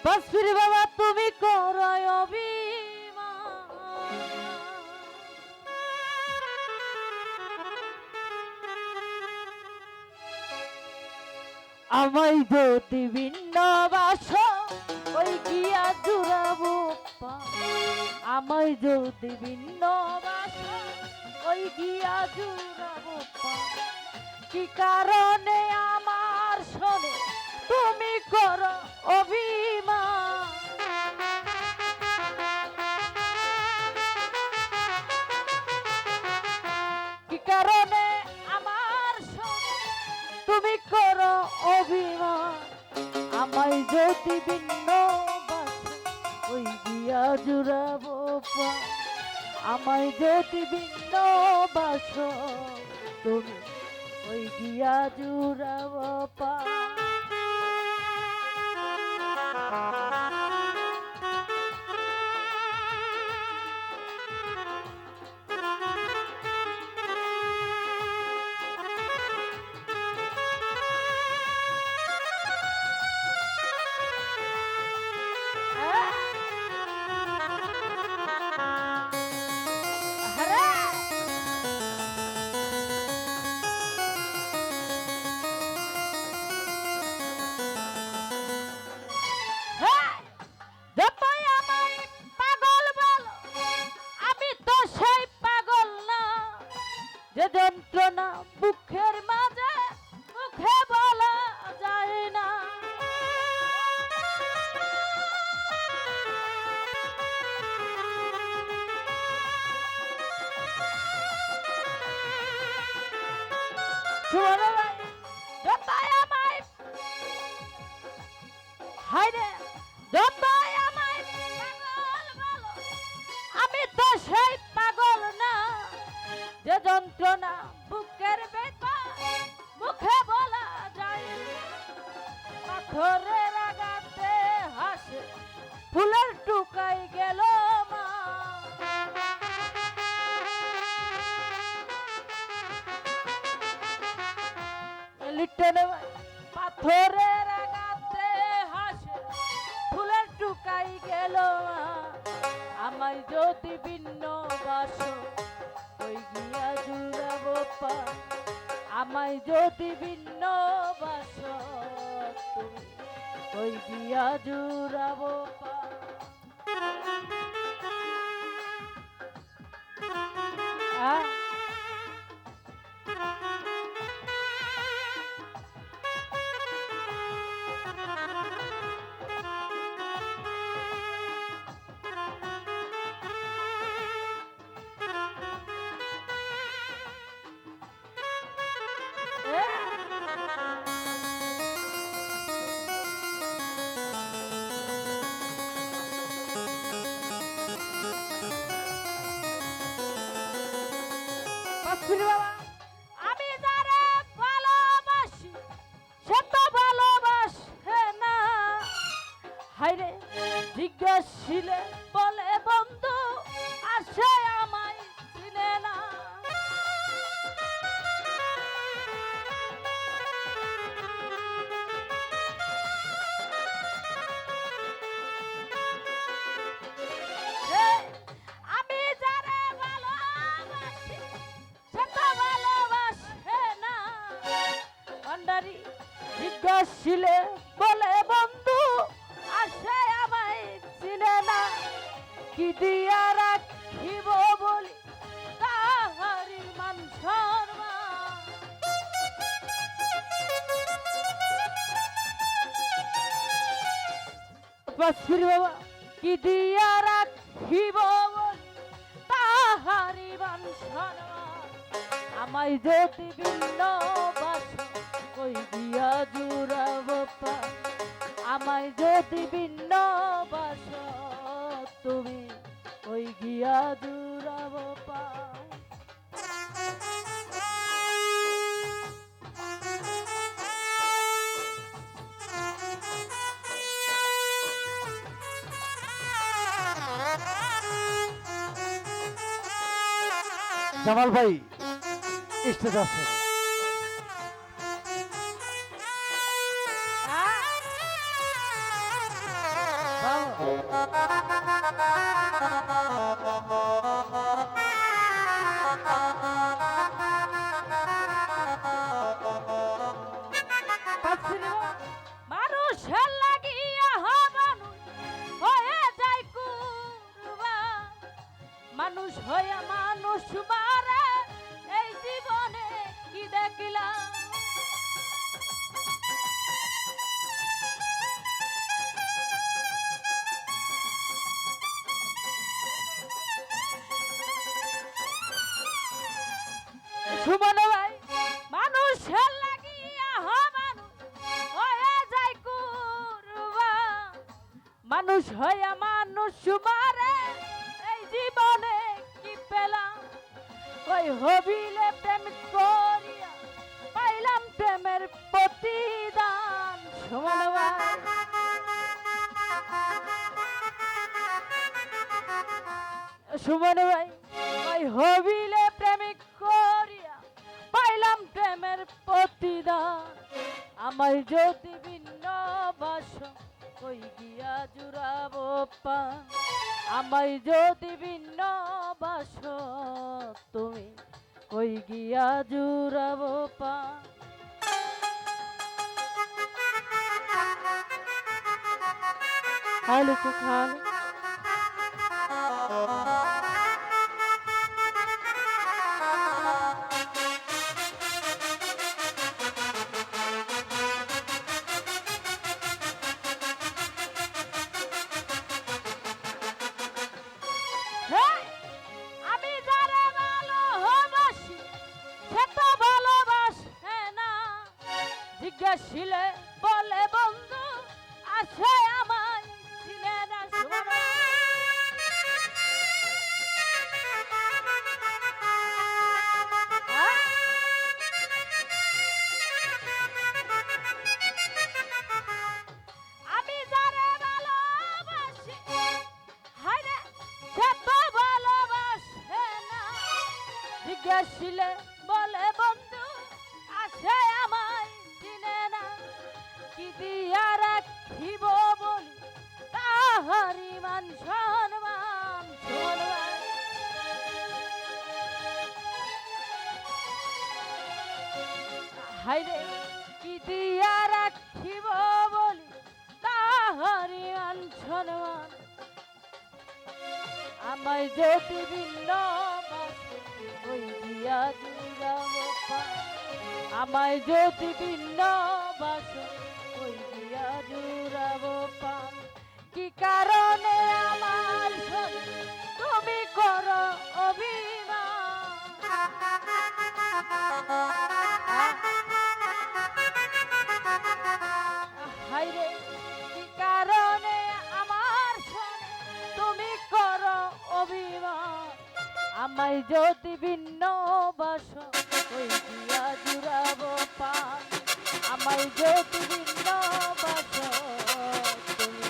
বাসুর বাবা তুমি করো অভিমান, আমায় যদি ভিন্ন বাস ওই গিয়া জুড়াবো পা, আমায় যদি ভিন্ন বাস ওই গিয়া জুড়াবো পা। কি কারণে আমার শোনে তুমি করো অভিমান, কি কারণে আমার শোনে তুমি করো অভিমান, আমায় যদি ভিন্ন বাসো ওই গিয়া জুড়াবো পা, আমায় যদি ভিন্ন বাসো তুমি ওই গিয়া জুড়াবো পা। যে যন্ত্রণা বুকের মাঝে মুখে বলা যায় না, যতই আমায় হায়রে যতই আমায় পাগল বলো আমি তো সেই পাগল না, যে যন্ত্রণা বুকের ব্যথা মুখে বলা যায়, পাথরের আঘাতে হাসে ফুলের টুকাই গেল মা, পাথরের আঘাতে হাসে ফুলের টুকাই গেল মা, আমায় যদি ভিন্ন বাসো ওই গিয়া জুড়াবো পা, আমায় যদি ভিন্ন বাসো তুমি ওই গিয়া জুড়াবো পা। আমি যারা ভালোবাসি সে তো ভালোবাসে না, হায়রে জিজ্ঞাসিলে বলে বন্ধু আসে আমায় চিনে না, আমি যারা ভালোবাসি সে তো ভালোবাসে না, ভান্ডারি জিজ্ঞাসিলে বলে বন্ধু আসে আমায় চিনে না, কি দিয়া রাখিব বলি তাহারি মান সম্মান, বাবা কি দিয়া রাখিব বলি তাহারি মান সম্মান, আমায় যদি ভিন্ন বাসো ওই গিয়া জুড়াবো পা, আমায় যদি ভিন্ন বাসো তুমি ওই গিয়া জুড়াবো পা। জামাল ভাই স্টেজ আছে। বাঁশির বাবা, মানুষের লাগিয়া মানুষ হয়ে যায় কুরবান। মানুষ হইয়া মানুষ মারে এই জীবনে কি দেখলাম। সুমন ভাই, মানুষের লাগিয়া মানুষ হয়ে যায় কুরবান। মানুষ হইয়া মানুষ মারে এই জীবনে কি পেলাম। কই হবিলে প্রেম করিয়া পাইলাম প্রেমের প্রতিদান। সুমন ভাই, সুমন ভাই, কই হবিলে প্রেমিক করিয়া পাইলাম প্রেমের প্রতিদান। আমায় যদি ভিন্ন বাস কই গিয়া জুড়াবো পান। আমায় যদি ভিন্ন বাস তুমি কই গিয়া জুড়াবো পান। খালি তো খালি হেই! আমি যারে ভালোবাসি সে তো ভালোবাসে না। জিজ্ঞাসিলে বলে বন্ধু আছে আমায় চিনে না। সুমন ভাই, হ্যাঁ? আমি যারে ভালোবাসি হায়রে সে তো ভালোবাসে না। জিজ্ঞাসিলে বলে বন্ধু আছে আমায় চিনে না। কি দিয়া রাখিব বলি তাহারি মান সম্মান। সুমন ভাই, হায়রে কি দিয়া রাখিব বলি তাহারি মান সম্মান। আমায় যদি ভিন্ন বাসে ওই দিয়া জুড়াবো পান। আমায় যদি ভিন্ন বাসে ওই দিয়া জুড়াবো পান। কি কারণে আমার শরীর তুমি করো অভিমান। হায়রে কি কারণে আমার শরীর তুমি করো অভিমান। আমায় যদি ভিন্ন বাস ওই দিয়া জুড়াবো পান। আমায় যদি ভিন্ন বাস তুমি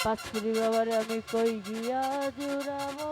বাঁশির বাবারে আমি কই গিয়া জুড়াবো